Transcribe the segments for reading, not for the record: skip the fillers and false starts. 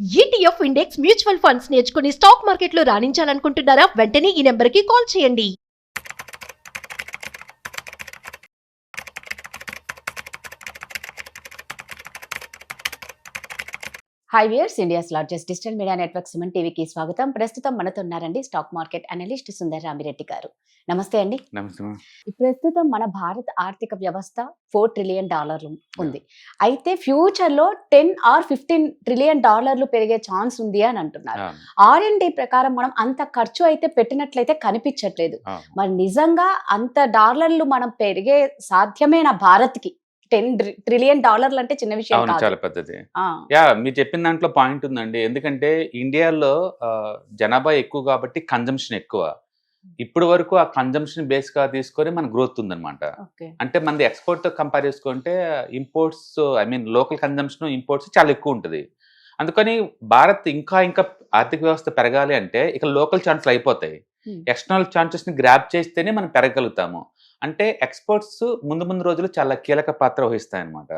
ETF index mutual funds నేర్చుకుని stock మార్కెట్లో రాణించాలనుకుంటున్నారా? వెంటనే ఈ నెంబర్కి కాల్ చేయండి. High viewers, India's largest digital media network Suman టీవీకి స్వాగతం. ప్రస్తుతం మనతో ఉన్నారండి stock market analyst Sundar Ramireddy గారు. నమస్తే అండి. నమస్తే. ప్రస్తుతం మన భారత ఆర్థిక వ్యవస్థ $4 ట్రిలియన్ ఉంది. అయితే ఫ్యూచర్ లో 10 or 15 ట్రిలియన్ డాలర్లు పెరిగే ఛాన్స్ ఉంది అని అంటున్నారు. R&D ప్రకారం మనం అంత ఖర్చు అయితే పెట్టినట్లయితే కనిపించట్లేదు. మరి నిజంగా అంత డాలర్లు మనం పెరిగే సాధ్యమేనా భారత్ కి? $10 ట్రిలియన్ అంటే చిన్న విషయం కాదు. చాలా పెద్దది. మీరు చెప్పిన దాంట్లో పాయింట్ ఉందండి. ఎందుకంటే ఇండియాలో జనాభా ఎక్కువ కాబట్టి కన్జంప్షన్ ఎక్కువ. ఇప్పుడు వరకు ఆ కన్జంప్షన్ బేస్ గా తీసుకొని మన గ్రోత్ ఉందన్నమాట. అంటే మనది ఎక్స్పోర్ట్ తో కంపేర్ చేసుకుంటే ఇంపోర్ట్స్ లోకల్ కన్జంప్షన్ ఇంపోర్ట్స్ చాలా ఎక్కువ ఉంటుంది. అందుకని భారత్ ఇంకా ఆర్థిక వ్యవస్థ పెరగాలి అంటే ఇక లోకల్ ఛాన్సెస్ అయిపోతాయి. ఎక్స్టర్నల్ ఛాన్సెస్ ని గ్రాప్ చేస్తేనే మనం పెరగలుగుతాము. అంటే ఎక్స్పోర్ట్స్ ముందు రోజులు చాలా కీలక పాత్ర వహిస్తాయి అనమాట.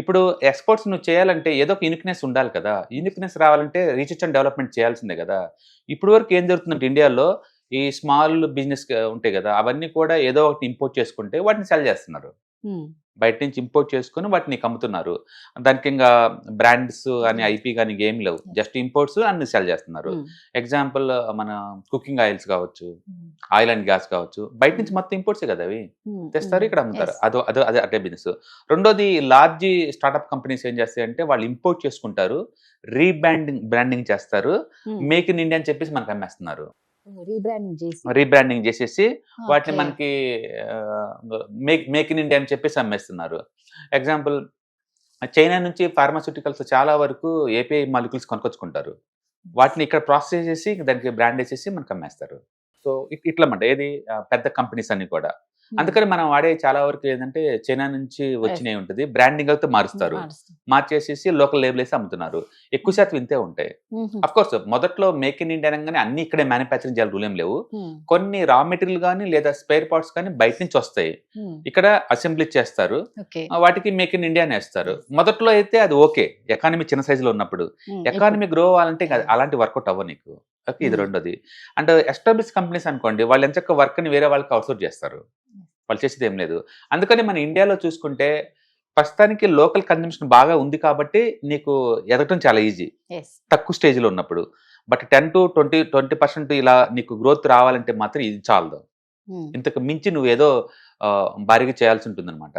ఇప్పుడు ఎక్స్పోర్ట్స్ నువ్వు చేయాలంటే ఏదో ఒక యూనిక్నెస్ ఉండాలి కదా. యూనిక్నెస్ రావాలంటే రీసెర్చ్ అండ్ డెవలప్మెంట్ చేయాల్సిందే కదా. ఇప్పుడు వరకు ఏం జరుగుతుందంటే ఇండియాలో ఈ స్మాల్ బిజినెస్ ఉంటాయి కదా, అవన్నీ కూడా ఏదో ఒకటి ఇంపోర్ట్ చేసుకుంటే వాటిని సెల్ చేస్తున్నారు. బయట నుంచి ఇంపోర్ట్ చేసుకుని వాటిని అమ్ముతున్నారు. దానికి ఇంకా బ్రాండ్స్ కానీ ఐపీ కానీ ఏం లేవు, జస్ట్ ఇంపోర్ట్స్ అన్ని సెల్ చేస్తున్నారు. ఎగ్జాంపుల్ మన కుకింగ్ ఆయిల్స్ కావచ్చు, ఆయిల్ అండ్ గ్యాస్ కావచ్చు, బయట నుంచి మొత్తం ఇంపోర్ట్సే కదా, అవి తెస్తారు ఇక్కడ అమ్ముతారు. అదే బిజినెస్. రెండోది లార్జ్ స్టార్ట్అప్ కంపెనీస్ ఏం చేస్తాయంటే వాళ్ళు ఇంపోర్ట్ చేసుకుంటారు, బ్రాండింగ్ చేస్తారు, మేక్ ఇన్ ఇండియా అని చెప్పేసి మనకు అమ్మేస్తున్నారు. రీబ్రాండింగ్ చేసేసి వాటిని మనకి మేక్ ఇన్ ఇండియా అని చెప్పేసి అమ్మేస్తున్నారు. ఎగ్జాంపుల్ చైనా నుంచి ఫార్మాస్యూటికల్స్ చాలా వరకు ఏపీఐ మాలిక్యూల్స్ కొనుక్కొచ్చుకుంటారు. వాటిని ఇక్కడ ప్రాసెస్ చేసి దానికి బ్రాండ్ వేసేసి మనకు అమ్మేస్తారు. సో ఇట్లా అన్నమాట ఏది పెద్ద కంపెనీస్ అన్ని కూడా. అందుకని మనం వాడే చాలా వరకు ఏంటంటే చైనా నుంచి వచ్చినవి ఉంటుంది, బ్రాండింగ్ అయితే మారుస్తారు, మార్చేసేసి లోకల్ లేబుల్ వేసి అమ్ముతున్నారు. ఎక్కువ శాతం ఇంతే ఉంటాయి. అఫ్ కోర్స్ మొదట్లో మేక్ ఇన్ ఇండియా అనగానే అన్ని ఇక్కడే మ్యానుఫ్యాక్చరింగ్ చేయాలి రూల్ ఏం లేవు. కొన్ని రా మెటీరియల్ కానీ లేదా స్పేర్ పార్ట్స్ కానీ బయట నుంచి వస్తాయి, ఇక్కడ అసెంబ్లీ చేస్తారు, వాటికి మేక్ ఇన్ ఇండియా వేస్తారు. మొదట్లో అయితే అది ఓకే, ఎకానమీ చిన్న సైజులో ఉన్నప్పుడు. ఎకానమీ గ్రో అవ్వాలంటే అలాంటి వర్కౌట్ అవ్వ నీకు. ఇది రెండోది. అండ్ ఎస్టాబ్లిష్ కంపెనీస్ అనుకోండి, వాళ్ళు ఎంచక్క వర్క్ ని వేరే వాళ్ళకి అవుట్సోర్స్ చేస్తారు, వాళ్ళు చేసేది ఏం లేదు. అందుకని మన ఇండియాలో చూసుకుంటే ప్రస్తుతానికి లోకల్ కన్జంప్షన్ బాగా ఉంది కాబట్టి నీకు ఎదగటం చాలా ఈజీ తక్కువ స్టేజ్లో ఉన్నప్పుడు. బట్ 10 to 20% ఇలా నీకు గ్రోత్ రావాలంటే మాత్రం ఇది చాలదు. ఇంతకు మించి నువ్వు ఏదో భారీగా చేయాల్సి ఉంటుంది అనమాట.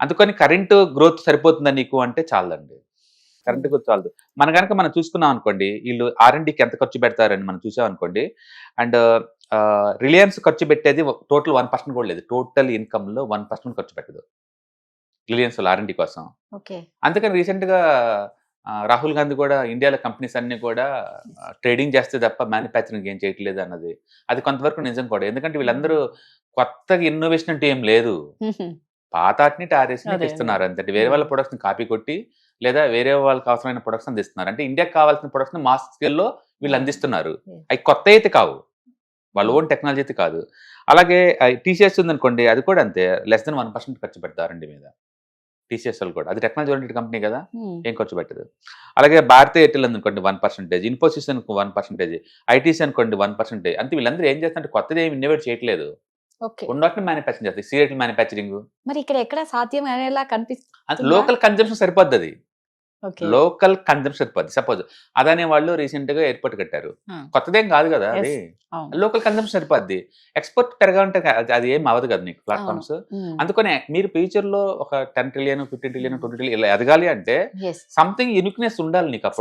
అందుకని కరెంట్ గ్రోత్ సరిపోతుందా నీకు అంటే చాలదండి, కరెంట్ గ్రోత్ చాలదు. మనం చూసుకున్నాం అనుకోండి, వీళ్ళు R&Dకి ఎంత ఖర్చు పెడతారని మనం చూసాం అనుకోండి. అండ్ రిలయన్స్ ఖర్చు పెట్టేది టోటల్ 1% కూడా లేదు, టోటల్ ఇన్కమ్ లో 1% ఖర్చు పెట్టదు రిలయన్స్ R&D కోసం. అందుకని రీసెంట్ గా రాహుల్ గాంధీ కూడా ఇండియాలో కంపెనీస్ అన్ని కూడా ట్రేడింగ్ చేస్తే తప్ప మ్యానుఫ్యాక్చరింగ్ ఏం చేయట్లేదు అన్నది అది కొంతవరకు నిజం కూడా. ఎందుకంటే వీళ్ళందరూ కొత్తగా ఇన్నోవేషన్ అంటే ఏం లేదు, పాత వాటిని టారేసి ఇస్తున్నారు అంతే. వేరే వాళ్ళ ప్రొడక్ట్స్ కాపీ కొట్టి లేదా వేరే వాళ్ళకి అవసరమైన ప్రొడక్ట్స్ అందిస్తున్నారు. అంటే ఇండియాకి కావాల్సిన ప్రొడక్ట్స్ మాస్ స్కేల్లో వీళ్ళు అందిస్తున్నారు. అవి కొత్త అయితే కావు, వాళ్ళ ఓన్ టెక్నాలజీ అయితే కాదు. అలాగే టీసీఎస్ ఉందనుకోండి, అది కూడా అంతే, లెస్ దెన్ 1% ఖర్చు పెడతారు R&D మీద. టీసీఎస్ వాళ్ళు కూడా, అది టెక్నాలజీ ఓరియంటెడ్ కంపెనీ కదా, ఏం ఖర్చు పెట్టదు. అలాగే భారతీ ఎయిర్టెల్ అనుకోండి 1%, ఇన్ఫోసిస్ అనుకో 1%, ఐటీసీ అనుకోండి 1%. అంటే వీళ్ళందరూ ఏం చేస్తారంటే కొత్తది ఏమి ఇన్నోవేట్ చేయట్లేదు, ఉన్నట్టు మ్యానుఫ్యాక్చరింగ్ చేస్తారు. సిగరెట్ మ్యానుఫ్యాక్చరింగ్ మరి ఇక్కడ ఎక్కడ సాధ్యం అనేలా కనిపిస్తుంది. లోకల్ కన్జంప్షన్ సరిపోద్ది, అది లోకల్ కన్జంప్షన్ సరిపోద్ది. సపోజ్ అదానే వాళ్ళు రీసెంట్ గా ఎయిర్పోర్ట్ కట్టారు, కొత్తదేం కాదు కదా, అది లోకల్ కన్జంప్షన్ సరిపోద్ది. ఎక్స్పోర్ట్ పెరగాలంటే అది ఏం అవ్వదు కదా నీకు ప్లాట్ఫామ్స్. అందుకని మీరు ఫ్యూచర్ లో ఒక 10 ట్రిలియన్ 15 ట్రిలియన్ 20 ట్రిలియన్ ఇలా ఎదగాలి అంటే సంథింగ్ యూనిక్నెస్ ఉండాలి నీకు. ఆ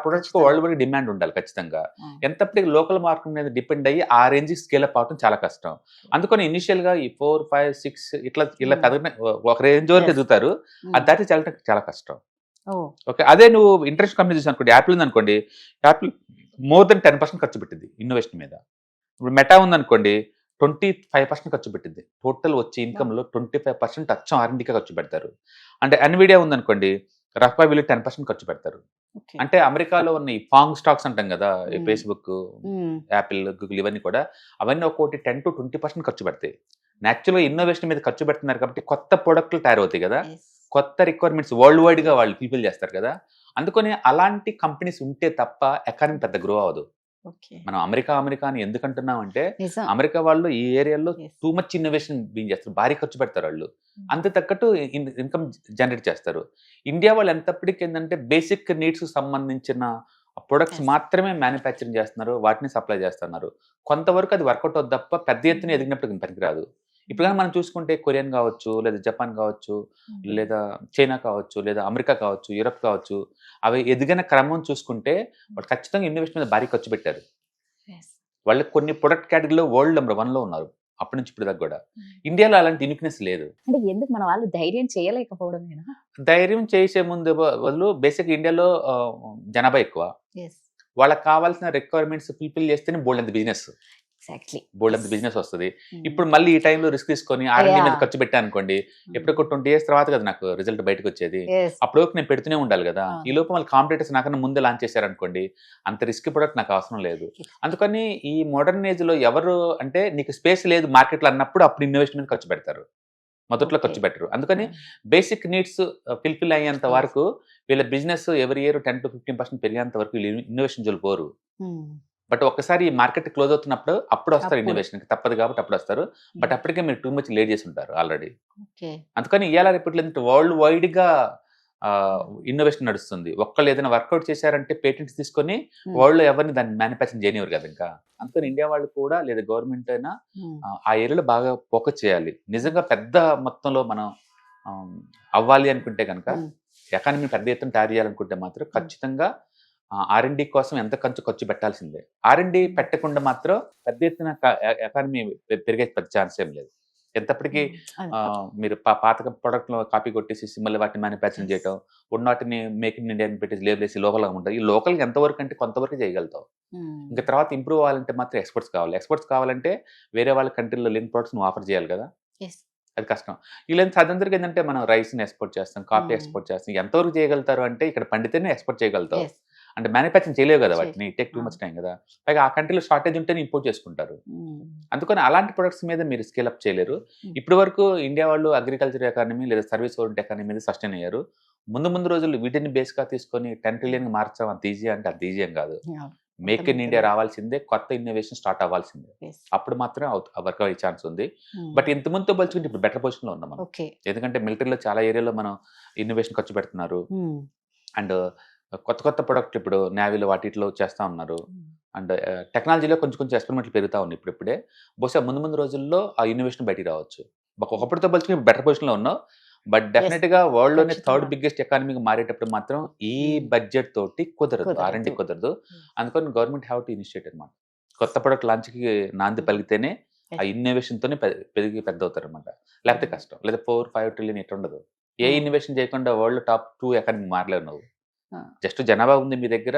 ప్రొడక్ట్ కి వరల్డ్ వైడ్ డిమాండ్ ఉండాలి ఖచ్చితంగా. ఎంతప్పటికీ లోకల్ మార్కెట్ మీద డిపెండ్ అయ్యి ఆ రేంజ్ స్కేల్ అప్ అవడం చాలా కష్టం. అందుకని ఇనిషియల్ గా ఈ 4, 5, 6 ఇట్లా పెద్దగా ఒక రేంజ్ వరకు ఎదుగుతారు, అది దాటి చాలా కష్టం. ఓకే, అదే నువ్వు ఇంటర్నేషనల్ కంపెనీ చూసి అనుకోండి, యాపిల్ ఉంది అనుకోండి, యాపిల్ మోర్ దెన్ 10% ఖర్చు పెట్టింది ఇన్నోవేషన్ మీద. ఇప్పుడు మెటా ఉందనుకోండి, 25% ఖర్చు పెట్టింది. టోటల్ వచ్చే ఇన్కమ్ లో 25% అచ్చం R&Dకి ఖర్చు పెడతారు. అంటే ఎన్విడియా ఉందనుకోండి, రఫ్గా వీళ్ళు 10% ఖర్చు పెడతారు. అంటే అమెరికాలో ఉన్న ఈ ఫాంగ్ స్టాక్స్ అంటాం కదా, ఫేస్బుక్, యాపిల్, గూగుల్, ఇవన్నీ కూడా అవన్నీ ఒక్కోటి 10 to 20% ఖర్చు పెడతాయి. న్యాచురల్గా ఇన్నోవేషన్ మీద ఖర్చు పెడుతున్నారు కాబట్టి కొత్త ప్రొడక్ట్లు తయారవుతాయి కదా, కొత్త రిక్వైర్మెంట్స్ వరల్డ్ వైడ్ గా వాళ్ళు పీపుల్ చేస్తారు కదా, అందుకని అలాంటి కంపెనీస్ ఉంటే తప్ప ఎకానమీ పెద్ద గ్రో అవ్వదు. ఓకే. మనం అమెరికా అని ఎందుకు అంటున్నాం అంటే నిజం. అమెరికా వాళ్ళు ఈ ఏరియాలో Yes. Too much innovation been చేస్తారు, భారీ ఖర్చు పెడతారు వాళ్ళు, అంతే తగ్గట్టు ఇన్కమ్ జనరేట్ చేస్తారు. ఇండియా వాళ్ళు ఎంతప్పటికి ఏంటంటే బేసిక్ నీడ్స్ సంబంధించిన ప్రొడక్ట్స్ Yes. మాత్రమే మ్యానుఫ్యాక్చరింగ్ చేస్తున్నారు, వాటిని సప్లై చేస్తున్నారు. కొంతవరకు అది వర్కౌట్ అవుతుంది తప్ప పెద్ద ఎత్తున ఎదిగినప్పుడు పనికిరాదు. ఇప్పుడు కానీ మనం చూసుకుంటే కొరియన్ కావచ్చు, లేదా జపాన్ కావచ్చు, లేదా చైనా కావచ్చు, లేదా అమెరికా కావచ్చు, యూరప్ కావచ్చు, అవి ఎదిగిన క్రమం చూసుకుంటే వాళ్ళు ఖచ్చితంగా ఇన్నోవేషన్ మీద భారీ ఖర్చు పెట్టారు. Yes. వాళ్ళు కొన్ని ప్రొడక్ట్ కేటగిరీలో వరల్డ్ నెంబర్ 1లో ఉన్నారు అప్పటి నుంచి ఇప్పుడు దాకా కూడా. ఇండియాలో అలాంటి యూనిక్నెస్ లేదు. అంటే ఎందుకు మన వాళ్ళు ధైర్యం చేయలేకపోవడమేనా? ధైర్యం చేసే ముందు బదులు బేసిక్ ఇండియాలో జనాభా ఎక్కువ, ఎస్, వాళ్ళకి కావాల్సిన రిక్వైర్మెంట్స్ ఫుల్ఫిల్ చేస్తేనే బోల్డ్ అంత బిజినెస్ ఎగ్జాక్ట్లీ. బిజినెస్ వస్తుంది. ఇప్పుడు మళ్ళీ ఈ టైంలో రిస్క్ తీసుకొని R&D మీద Yeah. ఖర్చు పెట్టాను అనుకోండి, ఎప్పుడు 20 years తర్వాత కదా నాకు రిజల్ట్ బయటకు వచ్చేది. అప్పుడు వరకు నేను పెడుతూనే ఉండాలి కదా. Ah. ఈ లోపు మళ్ళీ కాంపిటేటర్స్ నాకన్నా ముందే లాంచ్ చేశారనుకోండి, అంత రిస్క్ ప్రొడక్ట్ నాకు అవసరం లేదు. అందుకని ఈ మోడర్న్ ఏజ్ లో ఎవరు అంటే నీకు స్పేస్ లేదు మార్కెట్లో అన్నప్పుడు అప్పుడు ఇన్నోవేషన్ మీద ఖర్చు పెడతారు, మొదట్లో Okay. ఖర్చు పెట్టరు. అందుకని బేసిక్ నీడ్స్ ఫిల్ఫిల్ అయ్యేంత Yes. వరకు వీళ్ళ బిజినెస్ ఎవరి ఇయర్ 10 to 15% పెరిగేంత వరకు వీళ్ళు ఇన్నోవేషన్ జోలు పోరు. బట్ ఒక్కసారి మార్కెట్ క్లోజ్ అవుతున్నప్పుడు అప్పుడు వస్తారు అప్పుడు. ఇన్నోవేషన్, తప్పదు కాబట్టి అప్పుడు వస్తారు. బట్ అప్పటికే మీరు టూ మచ్ లేట్ చేసి ఉంటారు ఆల్రెడీ. ఓకే. అందుకని ఇవాళ రేపట్లో వరల్డ్ వైడ్ గా ఇన్నోవేషన్ నడుస్తుంది. ఒక్కళ్ళు ఏదైనా వర్కౌట్ చేశారంటే పేటెంట్స్ తీసుకొని వరల్డ్ లో ఎవరిని దాన్ని మ్యానుఫ్యాక్చరింగ్ చేయనివ్వరు కదా ఇంకా. అందుకని ఇండియా వాళ్ళు కూడా లేదా గవర్నమెంట్ అయినా ఆ ఏరియాలో బాగా ఫోకస్ చేయాలి. నిజంగా పెద్ద మొత్తంలో మనం అవ్వాలి అనుకుంటే కనుక, ఎకానమీ పెద్ద ఎత్తున తయారు చేయాలనుకుంటే మాత్రం ఖచ్చితంగా R&D కోసం ఎంత ఖర్చు పెట్టాల్సిందే. R&D పెట్టకుండా మాత్రం పెద్ద ఎత్తున ఎకానమీ పెరిగే పెద్ద ఛాన్స్ ఏం లేదు. ఎంతప్పటికీ మీరు పాత ప్రొడక్ట్ లో కాపీ కొట్టేసి మళ్ళీ వాటిని మ్యానుఫ్యాక్చరింగ్ చేయటం, ఉన్న వాటిని మేక్ ఇన్ ఇండియా పెట్టేసి లేబుల్ వేసి లోకల్గా ఉంటుంది. ఈ లోకల్గా ఎంతవరకు అంటే కొంతవరకు చేయగలుగుతావు. ఇంకా తర్వాత ఇంప్రూవ్ అవ్వాలంటే మాత్రం ఎక్స్పోర్ట్స్ కావాలంటే వేరే వాళ్ళ కంట్రీలో లేని ప్రొడక్ట్స్ నువ్వు ఆఫర్ చేయాలి కదా, అది కష్టం. ఇలా సాధారణంగా ఏంటంటే మనం రైస్ని ఎక్స్పోర్ట్ చేస్తాం, కాఫీ ఎక్స్పోర్ట్ చేస్తాం. ఎంతవరకు చేయగలుగుతారు అంటే ఇక్కడ పండితేనే ఎక్స్పోర్ట్ చేయగలుగుతావు. అంటే మ్యానుఫ్యాక్చరింగ్ చేయలేవు కదా వాటిని, టేక్ టూ మచ్ టైం కదా. పైగా ఆ కంట్రీలో షార్టేజ్ ఉంటేనే ఇంపోర్ట్ చేసుకుంటారు. అందుకని అలాంటి ప్రొడక్ట్స్ మీద మీరు స్కేల్ అప్ చేయలేరు. ఇప్పటి వరకు ఇండియా వాళ్ళు అగ్రికల్చర్ ఎకానమీ లేదా సర్వీస్ ఓరియంట్ ఎకానమీ మీద సస్టైన్ అయ్యారు. ముందు రోజులు వీటిని బేస్గా తీసుకొని 10 trillion మార్చడం అంత ఈజీ అంటే అంత ఈజీ ఏం కాదు. మేక్ ఇన్ ఇండియా రావాల్సిందే, కొత్త ఇన్నోవేషన్ స్టార్ట్ అవ్వాల్సిందే, అప్పుడు మాత్రం వర్క్ అయ్యే ఛాన్స్ ఉంది. బట్ ఇంతకుముందుతో పోల్చుకుంటే ఇప్పుడు బెటర్ పొజిషన్ లో ఉన్నాం మనం. ఎందుకంటే మిలిటరీలో చాలా ఏరియాలో మనం ఇన్నోవేషన్ ఖర్చు పెడుతున్నారు. అండ్ కొత్త ప్రొడక్ట్ ఇప్పుడు నేవీలో వాటిలో చేస్తా ఉన్నారు. అండ్ టెక్నాలజీలో కొంచెం ఎక్స్పెరిమెంట్లు పెరుగుతా ఉన్నాయి ఇప్పుడే. బహుశా ముందు రోజుల్లో ఆ ఇన్నోవేషన్ బయటికి రావచ్చు. ఒకప్పటితో పోల్చుకుని బెటర్ పొజిషన్ లో ఉన్నాం. బట్ డెఫినెట్ గా వరల్డ్ లోనే థర్డ్ బిగ్గెస్ట్ ఎకానమీకి మారేటప్పుడు మాత్రం ఈ బడ్జెట్ తోటి కుదరదు, R&D కుదరదు. అందుకని గవర్నమెంట్ హ్యావ్ టు ఇనిషియేట్ అనమాట. కొత్త ప్రొడక్ట్ లాంచ్ కి నాంది పలికితేనే ఆ ఇన్నోవేషన్ తోనే పెరిగి పెద్ద అవుతారు అనమాట. లేకపోతే కష్టం. లేదా 4-5 trillion ఎట్లా ఉండదు. ఏ ఇన్నోవేషన్ చేయకుండా వరల్డ్ టాప్ 2 ఎకానమీ మారలేవు నువ్వు. జస్ట్ జనాభా ఉంది మీ దగ్గర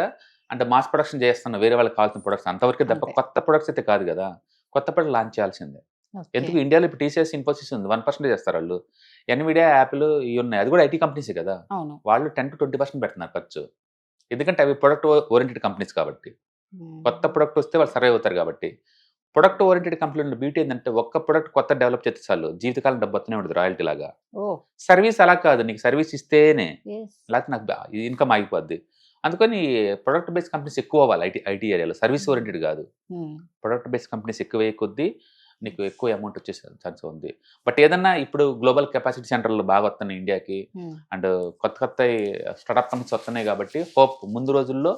అంటే మాస్ ప్రొడక్షన్ చేస్తున్నా వేరే వాళ్ళకి కావాల్సిన ప్రొడక్ట్స్ అంతవరకే తప్ప కొత్త ప్రొడక్ట్స్ అయితే కాదు కదా. కొత్త ప్రొడక్ట్ లాంచ్ చేయాల్సిందే. ఎందుకు ఇండియాలో ఇప్పుడు TCS, ఇన్ఫోసిస్ ఉంది, 1% చేస్తారు వాళ్ళు. ఎన్విడియా, యాపిల్ ఇవి ఉన్నాయి, అది కూడా IT కంపెనీస్ కదా. వాళ్ళు 10 to 20% పెడుతున్నారు ఖర్చు. ఎందుకంటే అవి ప్రొడక్ట్ ఓరియంటెడ్ కంపెనీస్ కాబట్టి. కొత్త ప్రొడక్ట్ వస్తే వాళ్ళు సర్వే అవుతారు కాబట్టి. ప్రొడక్ట్ ఓరియంటెడ్ కంపెనీలో బ్యూటీ ఏంటంటే ఒక్క ప్రొడక్ట్ కొత్త డెవలప్ చేస్తే చాలు, జీవితకాలం డబ్బు వస్తూనే ఉంటుంది రాయల్టీ లాగా. సర్వీస్ అలా కాదు, నీకు సర్వీస్ ఇస్తేనే, లేకపోతే నాకు ఇన్కమ్ ఆగిపోద్ది. అందుకని ప్రొడక్ట్ బేస్డ్ కంపెనీస్ ఎక్కువ అవ్వాలి ఐటీ ఏరియాలో, సర్వీస్ ఓరియంటెడ్ కాదు. ప్రొడక్ట్ బేస్డ్ కంపెనీస్ ఎక్కువ కొద్దీ నీకు ఎక్కువ అమౌంట్ వచ్చే ఛాన్స్ ఉంది. బట్ ఏదన్నా ఇప్పుడు గ్లోబల్ కెపాసిటీ సెంటర్లు బాగా వస్తున్నాయి ఇండియాకి. అండ్ కొత్త స్టార్ట్అప్ కంపెనీస్ వస్తున్నాయి కాబట్టి హోప్ ముందు రోజుల్లో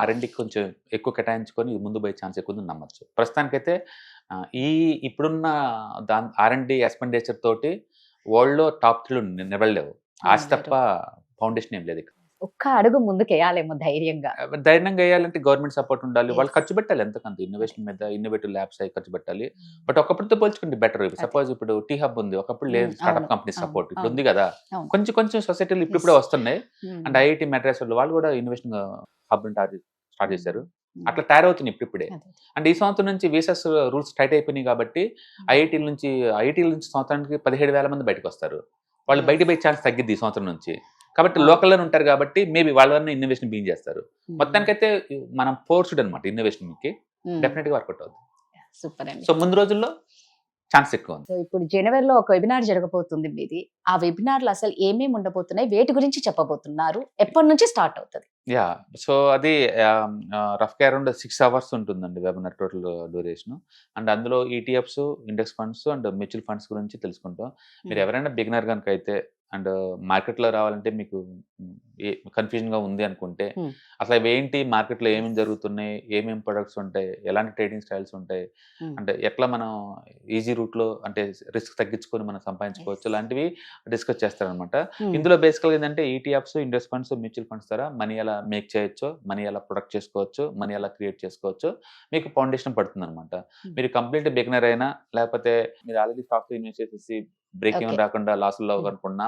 R&D కొంచెం ఎక్కువ కేటాయించుకొని ముందు పోయే ఛాన్స్ ఎక్కువ నమ్మచ్చు. ప్రస్తుతానికైతే ఇప్పుడున్న R&D ఎక్స్పెండిచర్ తోటి వరల్డ్ లో టాప్ 3 నిలబడలేవు. ఆశ తప్ప ఫౌండేషన్ ఏం లేదు. ఒక్క అడుగు ముందుకేయాలేమో ధైర్యంగా వేయాలంటే గవర్నమెంట్ సపోర్ట్ ఉండాలి. వాళ్ళు ఖర్చు పెట్టాలి ఎంతకంత ఇన్నోవేషన్ మీద, ఇన్నోవేటివ్ ల్యాబ్స్ అయి ఖర్చు పెట్టాలి. బట్ ఒకప్పటితో పోల్చుకుంటే బెటర్. సపోజ్ ఇప్పుడు టీ హబ్ ఉంది, ఒకప్పుడు లేదు స్టార్ట్అప్ కంపెనీ సపోర్ట్, ఇప్పుడు ఉంది కదా. కొంచెం సొసైటీలు ఇప్పుడే వస్తున్నాయి. అండ్ IIT మెడ్రాస్ వాళ్ళు కూడా ఇన్నోవేషన్ హబ్ స్టార్ట్ చేశారు. అట్లా తయారవుతుంది ఇప్పుడే. అండ్ ఈ సంవత్సరం నుంచి వీసాస్ రూల్స్ టైట్ అయిపోయినాయి కాబట్టి ఐఐటీల నుంచి సంవత్సరానికి 17,000 మంది బయటకు వస్తారు. వాళ్ళు బయట ఛాన్స్ తగ్గిద్ది ఈ సంవత్సరం నుంచి. కాబట్టి లోకల్లోనే ఉంటారు కాబట్టి మేబీ వాళ్ళని ఇన్నోవేషన్ బీన్ చేస్తారు. మొత్తానికైతే మనం ఫోర్స్డ్ అనమాట ఇన్నోవేషన్ కి, డెఫినెట్ గా వర్కౌట్ అవుతుంది. సూపర్. సో ముందు రోజుల్లో ఛాన్స్ ఎక్కువ ఉంది. సో ఇప్పుడు జనవరిలో ఒక వెబినార్ జరగబోతుంది మీది. ఆ వెబినార్ లో అసలు ఏమేమి ఉండబోతున్నాయి, వేటి గురించి చెప్పబోతున్నారు, ఎప్పటి నుంచి స్టార్ట్ అవుతుంది? యా, సో అది రఫ్గా అరౌండ్ 6 అవర్స్ ఉంటుందండి వెబినార్ టోటల్ డ్యూరేషన్. అండ్ అందులో ETFs, index funds and mutual funds గురించి తెలుసుకుంటాం. మీరు ఎవరైనా బిగినర్ కనుక అయితే అండ్ మార్కెట్లో రావాలంటే మీకు కన్ఫ్యూజన్గా ఉంది అనుకుంటే అసలు అవి ఏంటి, మార్కెట్లో ఏమేమి జరుగుతున్నాయి, ఏమేమి ప్రొడక్ట్స్ ఉంటాయి, ఎలాంటి ట్రేడింగ్ స్టైల్స్ ఉంటాయి, అంటే ఎట్లా మనం ఈజీ రూట్లో అంటే రిస్క్ తగ్గించుకొని మనం సంపాదించుకోవచ్చు, లాంటివి డిస్కస్ చేస్తారనమాట. ఇందులో బేసికల్గా ఏంటంటే ETFs, index funds, mutual funds ద్వారా మనీ ఎలా మేక్ చేయొచ్చు, మనీ ఎలా ప్రొడక్ట్ చేసుకోవచ్చు, మనీ ఎలా క్రియేట్ చేసుకోవచ్చు, మీకు ఫౌండేషన్ పడుతుంది అనమాట. మీరు కంప్లీట్ బిగినర్ అయినా లేకపోతే మీరు ఆల్రెడీ స్టాక్ ఇన్వెస్ట్ చేసేసి బ్రేక్ ఈవెన్ రాకుండా లాసుల్లో అనుకున్నా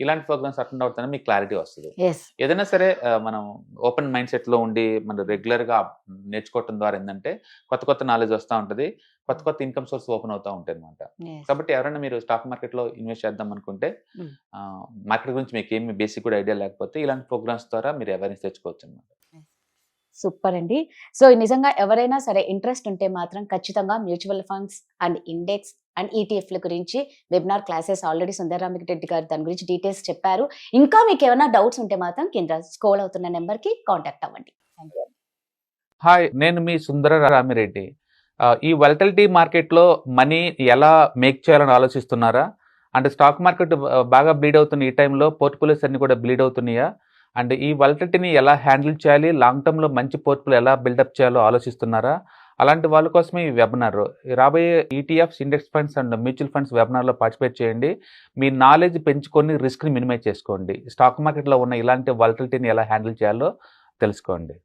ఇలాంటి ప్రోగ్రామ్స్ అటెండ్ అవుతానే మీకు క్లారిటీ వస్తుంది. ఏదైనా సరే మనం ఓపెన్ మైండ్ సెట్ లో ఉండి మనం రెగ్యులర్ గా నేర్చుకోవడం ద్వారా ఏంటంటే కొత్త కొత్త నాలెడ్జ్ వస్తూ ఉంటుంది, కొత్త కొత్త ఇన్కమ్ సోర్స్ ఓపెన్ అవుతూ ఉంటాయి అనమాట. కాబట్టి ఎవరైనా మీరు స్టాక్ మార్కెట్ లో ఇన్వెస్ట్ చేద్దాం అనుకుంటే మార్కెట్ గురించి మీకు ఏమి బేసిక్ కూడా ఐడియా లేకపోతే ఇలాంటి ప్రోగ్రామ్స్ ద్వారా మీరు అవేర్నెస్ తెచ్చుకోవచ్చు అనమాట. సూపర్ అండి. సో నిజంగా ఎవరైనా సరే ఇంట్రెస్ట్ ఉంటే మాత్రం ఖచ్చితంగా mutual funds and index and ఈటీఎఫ్ల గురించి వెబినార్ క్లాసెస్ ఆల్రెడీ సుందరరామిరెడ్డి గారు దాని గురించి డీటెయిల్స్ చెప్పారు. ఇంకా మీకు ఏమైనా డౌట్స్ ఉంటే మాత్రం కింద స్క్రోల్ అవుతున్న నెంబర్కి కాంటాక్ట్ అవ్వండి. Thank you. హాయ్, నేను మీ సుందరరామిరెడ్డి. ఈ వాలటిలిటీ మార్కెట్లో మనీ ఎలా మేక్ చేయాలని ఆలోచిస్తున్నారా? అంటే స్టాక్ మార్కెట్ బాగా బ్లీడ్ అవుతున్న ఈ టైంలో పోర్ట్ఫోలియోస్ అన్ని కూడా బ్లీడ్ అవుతున్నాయా? అండ్ ఈ వాలటిలిటీని ఎలా హ్యాండిల్ చేయాలి, లాంగ్ టర్మ్లో మంచి పోర్ట్ఫోలియో ఎలా బిల్డప్ చేయాలో ఆలోచిస్తున్నారా? అలాంటి వాళ్ళ కోసమే ఈ వెబినార్. రాబోయే ETFs, index funds and mutual funds వెబినార్లో పార్టిసిపేట్ చేయండి. మీ నాలెడ్జ్ పెంచుకొని రిస్క్ని మినిమైజ్ చేసుకోండి. స్టాక్ మార్కెట్లో ఉన్న ఇలాంటి వాలటిలిటీని ఎలా హ్యాండిల్ చేయాలో తెలుసుకోండి.